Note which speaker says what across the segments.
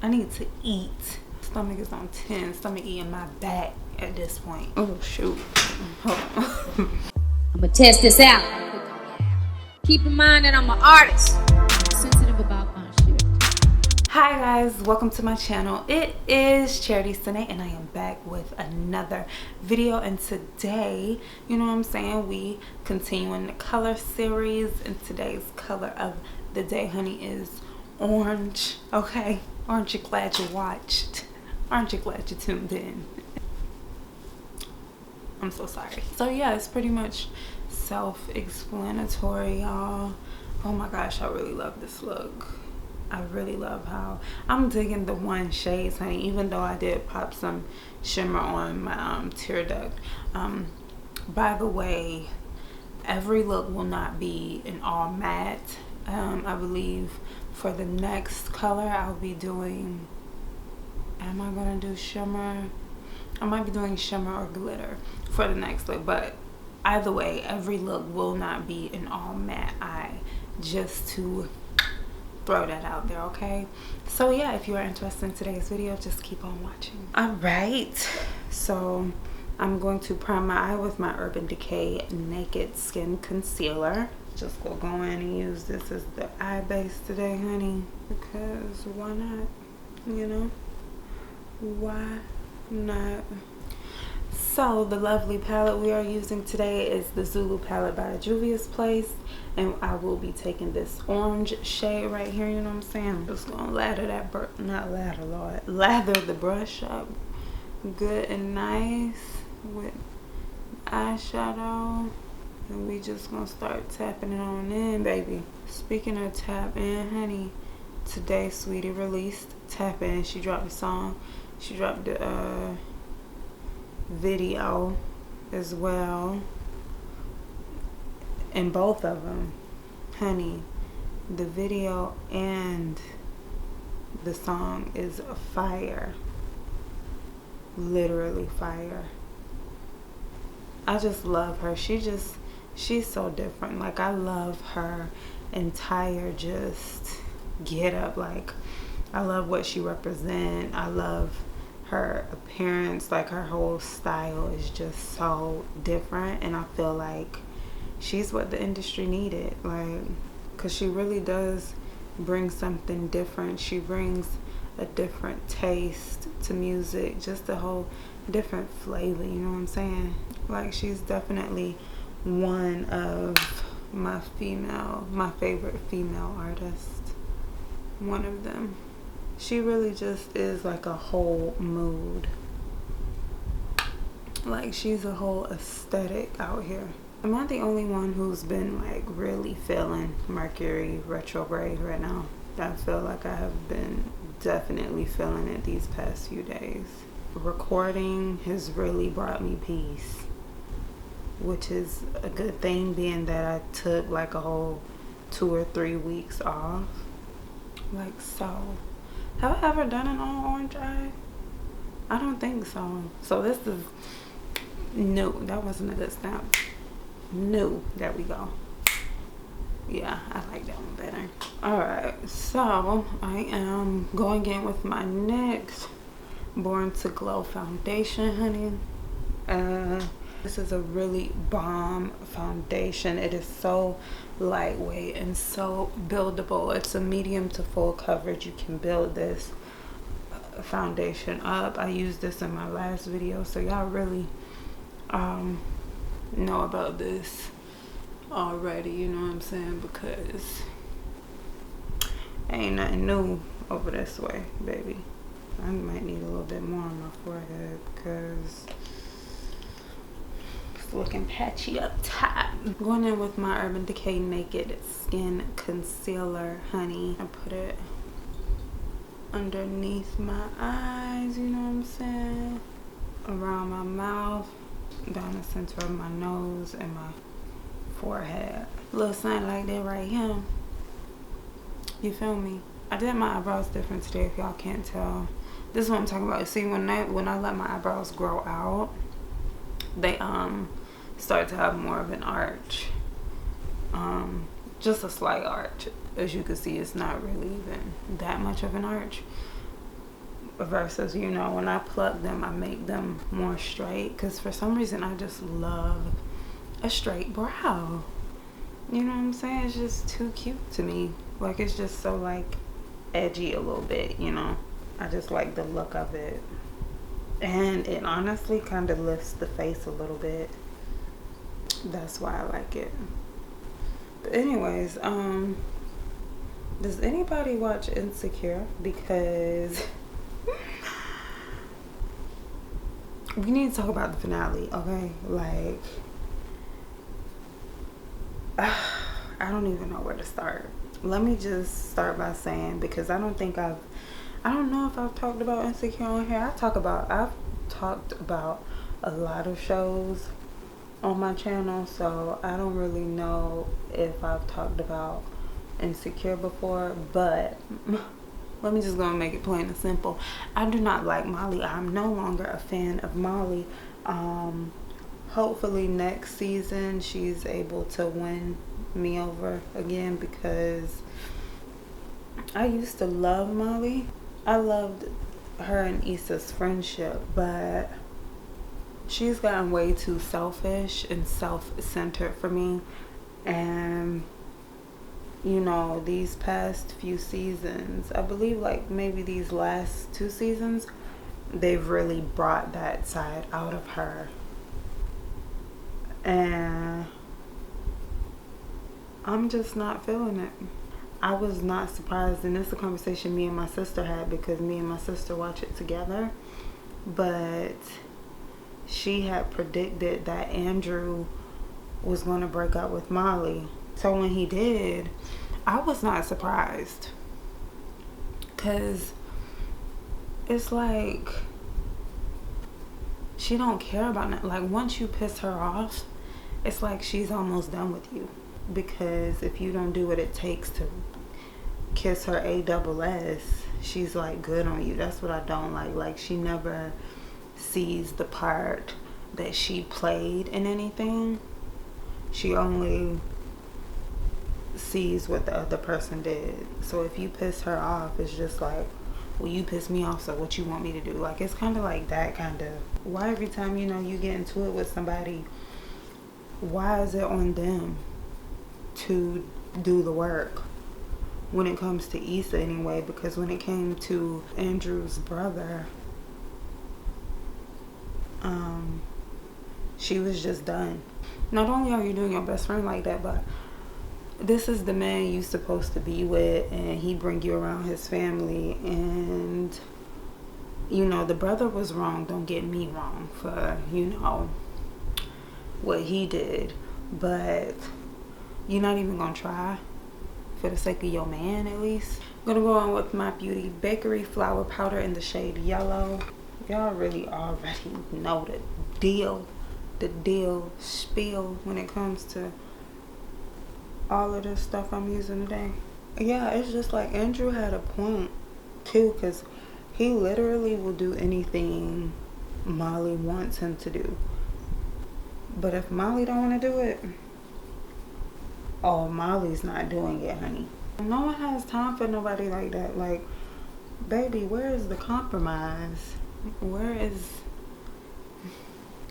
Speaker 1: I need to eat. Stomach is on 10. Stomach eating my back at this point. Oh, shoot. Hold on.
Speaker 2: I'm gonna test this out. Keep in mind that I'm an artist. I'm sensitive about my shit.
Speaker 1: Hi guys, welcome to my channel. It is Chariti Sinae and I am back with another video, and today, you know what I'm saying, we continuing the color series, and today's color of the day, honey, is orange. Okay, aren't you glad you watched? Aren't you glad you tuned in? I'm so sorry. So yeah, it's pretty much self-explanatory, y'all. Oh my gosh, I really love this look. I really love how I'm digging the one shades, honey, even though I did pop some shimmer on my tear duct. By the way, every look will not be an all matte. I believe for the next color I'll be doing, am I gonna do shimmer? I might be doing shimmer or glitter for the next look, but either way, every look will not be an all matte eye, just to throw that out there, okay? So yeah, if you are interested in today's video, just keep on watching. All right, so I'm going to prime my eye with my Urban Decay Naked Skin Concealer. Just go in and use this as the eye base today, honey, because why not? You know, why not? So the lovely palette we are using today is the Zulu palette by Juvia's Place, and I will be taking this orange shade right here, you know what I'm saying? I'm just gonna lather that lather the brush up good and nice with eyeshadow, and we just gonna start tapping it on in, baby. Speaking of tap in, honey, today Sweetie released Tap In. She dropped the song, she dropped the video as well, and both of them, honey, the video and the song is fire, literally fire. I just love her. She's so different. Like, I love her entire just get up. Like, I love what she represents. I love her appearance. Like, her whole style is just so different, and I feel like she's what the industry needed, like, because she really does bring something different. She brings a different taste to music, just a whole different flavor, you know what I'm saying? Like, she's definitely one of my favorite female artists, one of them. She really just is like a whole mood. Like, she's a whole aesthetic out here. Am I the only one who's been like really feeling Mercury retrograde right now? I feel like I have been definitely feeling it these past few days. Recording has really brought me peace, which is a good thing, being that I took like a whole 2 or 3 weeks off. Like, so have I ever done an all orange eye? I don't think so. So this is new. That wasn't a good snap. New. There we go. Yeah, I like that one better. Alright, so I am going in with my NYX Born to Glow foundation, honey. This is a really bomb foundation. It is so lightweight and so buildable. It's a medium to full coverage. You can build this foundation up. I used this in my last video, so y'all really know about this already, you know what I'm saying, because ain't nothing new over this way, baby. I might need a little bit more on my forehead because it's looking patchy up top. Going in with my Urban Decay Naked Skin Concealer, honey. I put it underneath my eyes, you know what I'm saying, around my mouth, down the center of my nose and my forehead. A little something like that right here. You feel me? I did my eyebrows different today, if y'all can't tell. This is what I'm talking about. See, when I let my eyebrows grow out, they start to have more of an arch. Just a slight arch. As you can see, it's not really even that much of an arch. versus, you know, when I pluck them, I make them more straight, because for some reason I just love a straight brow. You know what I'm saying? It's just too cute to me. Like, it's just so, like, edgy a little bit, you know? I just like the look of it. And it honestly kind of lifts the face a little bit. That's why I like it. But anyways, does anybody watch Insecure? Because we need to talk about the finale, okay? Like, I don't even know where to start. Let me just start by saying, because I don't know if I've talked about Insecure on here. I've talked about a lot of shows on my channel, so I don't really know if I've talked about Insecure before, but let me just go and make it plain and simple. I do not like Molly. I'm no longer a fan of Molly. Hopefully next season she's able to win me over again, because I used to love Molly. I loved her and Issa's friendship, but she's gotten way too selfish and self-centered for me. And you know, these past few seasons, I believe like maybe these last 2 seasons, they've really brought that side out of her. And I'm just not feeling it. I was not surprised, and it's a conversation me and my sister had, because me and my sister watch it together. But she had predicted that Andrew was going to break up with Molly. So when he did, I was not surprised, because it's like she don't care about it. Like, once you piss her off, it's like she's almost done with you, because if you don't do what it takes to kiss her ASS, she's like good on you. That's what I don't like. Like, she never sees the part that she played in anything. She only sees what the other person did. So if you piss her off, it's just like, well, you pissed me off, so what you want me to do? Like, it's kind of like that kind of, why every time, you know, you get into it with somebody, why is it on them to do the work? When it comes to Issa anyway, because when it came to Andrew's brother, she was just done. Not only are you doing your best friend like that, but this is the man you supposed to be with, and he bring you around his family. And you know, the brother was wrong, don't get me wrong, for, you know, what he did, but you're not even gonna try for the sake of your man. At least I'm gonna go on with my Beauty Bakery Flour Powder in the shade Yellow. Y'all really already know the deal spiel when it comes to all of this stuff I'm using today. Yeah, it's just like Andrew had a point too, because he literally will do anything Molly wants him to do. But if Molly don't want to do it, oh, Molly's not doing it, honey. No one has time for nobody like that. Like, baby, where is the compromise? Where is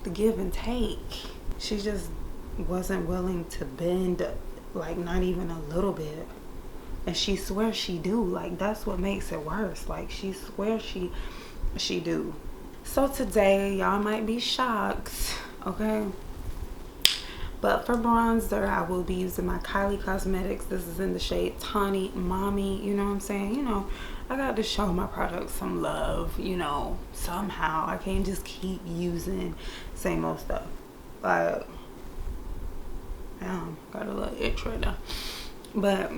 Speaker 1: the give and take? She just wasn't willing to bend, like, not even a little bit. And she swears she do. Like, that's what makes it worse. Like, she swears she do. So today, y'all might be shocked, okay? But for bronzer, I will be using my Kylie Cosmetics. This is in the shade Tawny Mommy. You know what I'm saying? You know, I got to show my products some love, you know, somehow. I can't just keep using same old stuff. Like, damn, got a little itch right now. But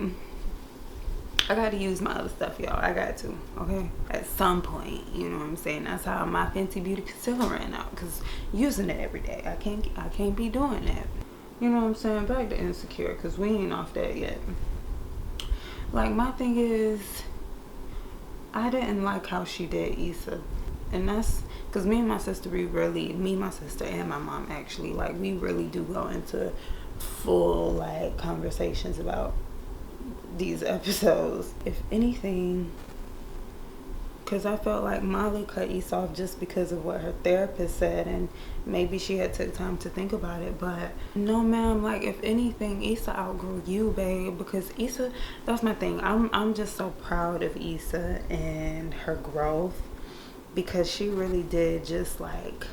Speaker 1: I got to use my other stuff, y'all. I got to, okay? At some point, you know what I'm saying? That's how my Fenty Beauty Concealer ran out, because using it every day, I can't be doing that. You know what I'm saying? Back to Insecure, because we ain't off that yet. Like, my thing is, I didn't like how she did Issa. And that's because me and my sister, my sister and my mom actually, like, we really do go into full, like, conversations about these episodes. If anything Because I felt like Molly cut Issa off just because of what her therapist said, and maybe she had took time to think about it. But no, ma'am. Like, if anything, Issa outgrew you, babe. Because Issa, that's my thing. I'm just so proud of Issa and her growth, because she really did just like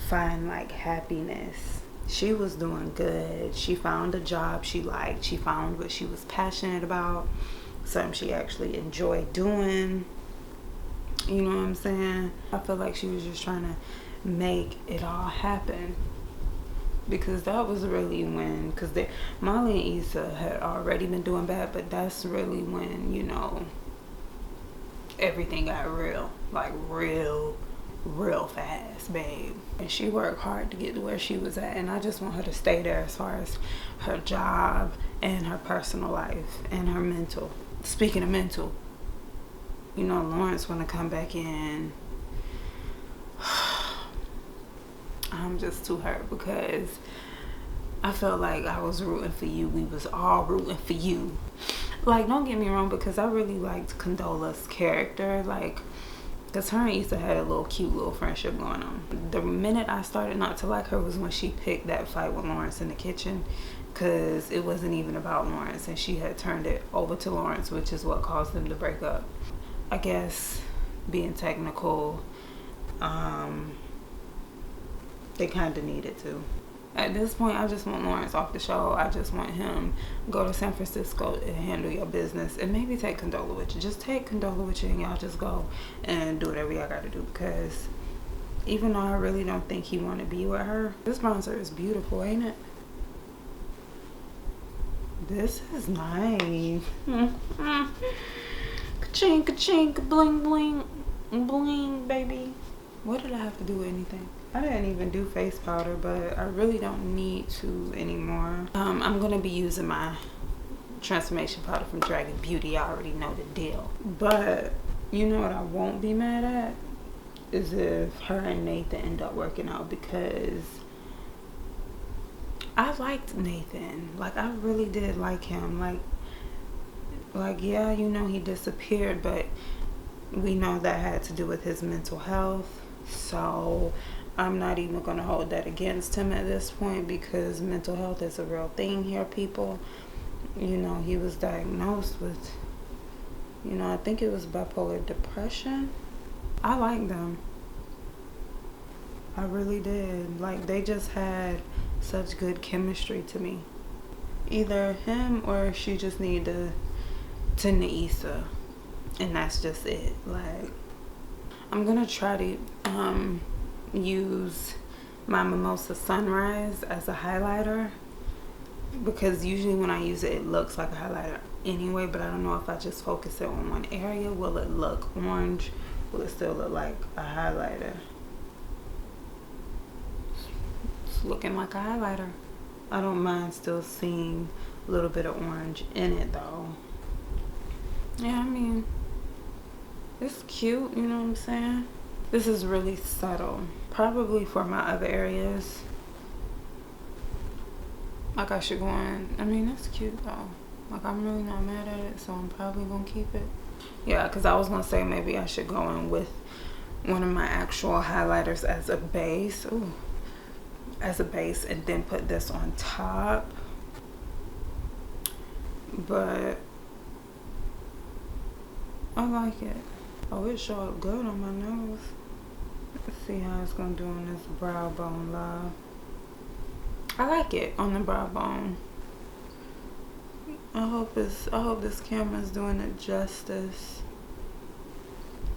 Speaker 1: find like happiness. She was doing good. She found a job she liked. She found what she was passionate about, something she actually enjoyed doing. You know what I'm saying? I feel like she was just trying to make it all happen, because that was really when, because Molly and Issa had already been doing bad, but that's really when, you know, everything got real, like real fast, babe. And she worked hard to get to where she was at, and I just want her to stay there as far as her job and her personal life and her mental. Speaking of mental, you know, Lawrence want to come back in. I'm just too hurt, because I felt like I was rooting for you. We was all rooting for you. Like, don't get me wrong, because I really liked Condola's character. Like, because her and Issa had a cute little friendship going on. The minute I started not to like her was when she picked that fight with Lawrence in the kitchen, because it wasn't even about Lawrence, and she had turned it over to Lawrence, which is what caused them to break up. I guess, being technical, they kind of needed to. At this point, I just want Lawrence off the show. I just want him go to San Francisco and handle your business, and maybe take Condola with you. Just take Condola with you, and y'all just go and do whatever y'all got to do, because even though I really don't think he want to be with her, this bronzer is beautiful, ain't it? This is nice. Ka-chink, ka-chink, bling, bling, bling, baby. What did I have to do with anything? I didn't even do face powder, but I really don't need to anymore. I'm going to be using my transformation powder from Dragon Beauty. I already know the deal. But you know what I won't be mad at? Is if her and Nathan end up working out, because I liked Nathan. Like, I really did like him. Like, yeah, you know, he disappeared, but we know that had to do with his mental health. So I'm not even going to hold that against him at this point, because mental health is a real thing here, people. You know, he was diagnosed with, you know, I think it was bipolar depression. I liked them. I really did. Like, they just had such good chemistry to me. Either him or she just needed to tend to Issa, and that's just it. Like, I'm gonna try to use my Mimosa Sunrise as a highlighter, because usually when I use it, it looks like a highlighter anyway, but I don't know if I just focus it on one area, will it look orange? Will it still look like a highlighter? It's looking like a highlighter. I don't mind still seeing a little bit of orange in it though. Yeah, I mean, it's cute, you know what I'm saying? This is really subtle. Probably for my other areas, like, I should go in. I mean, that's cute though. Like, I'm really not mad at it, so I'm probably gonna keep it. Yeah, because I was gonna say maybe I should go in with one of my actual highlighters as a base. Ooh, as a base, and then put this on top. But I like it. Oh, it showed up good on my nose. Let's see how it's gonna do on this brow bone, love. I like it on the brow bone. I hope this camera's doing it justice.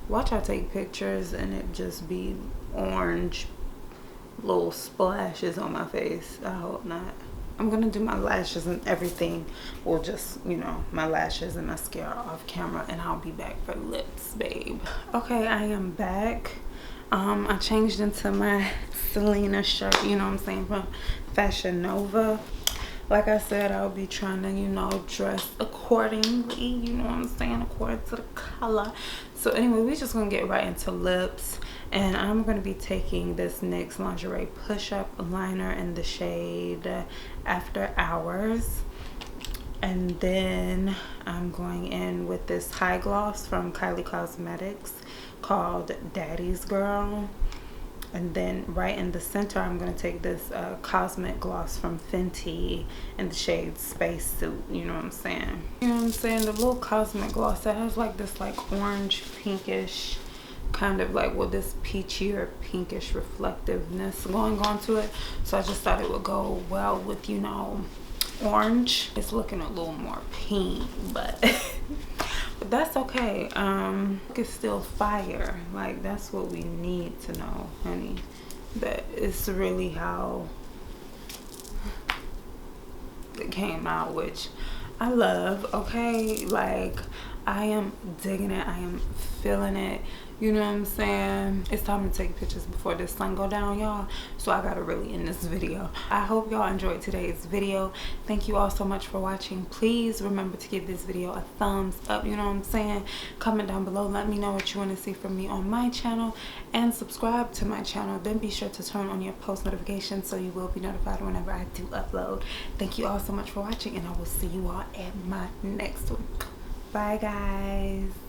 Speaker 1: Watch I take pictures and it just be orange little splashes on my face. I hope not. I'm gonna do my lashes and everything. Well, just, you know, my lashes and mascara off camera, and I'll be back for lips, babe. Okay, I am back. I changed into my Selena shirt, you know what I'm saying, from Fashion Nova. Like I said, I'll be trying to, you know, dress accordingly, you know what I'm saying, according to the color. So anyway, we're just gonna get right into lips, and I'm gonna be taking this NYX Lingerie Push Up Liner in the shade After Hours. And then I'm going in with this high gloss from Kylie Cosmetics called Daddy's Girl. And then right in the center, I'm going to take this Cosmic Gloss from Fenty in the shade Spacesuit. You know what I'm saying? You know what I'm saying? The little Cosmic Gloss that has like this like orange pinkish kind of like with this peachy or pinkish reflectiveness going on to it. So I just thought it would go well with, you know, orange. It's looking a little more pink, but but that's okay. It's still fire. Like, that's what we need to know, honey, that it's really how it came out, which I love. Okay, like, I am digging it. I am feeling it. You know what I'm saying? It's time to take pictures before the sun go down, y'all. So I gotta really end this video. I hope y'all enjoyed today's video. Thank you all so much for watching. Please remember to give this video a thumbs up. You know what I'm saying? Comment down below. Let me know what you want to see from me on my channel. And subscribe to my channel. Then be sure to turn on your post notifications so you will be notified whenever I do upload. Thank you all so much for watching. And I will see you all at my next one. Bye, guys.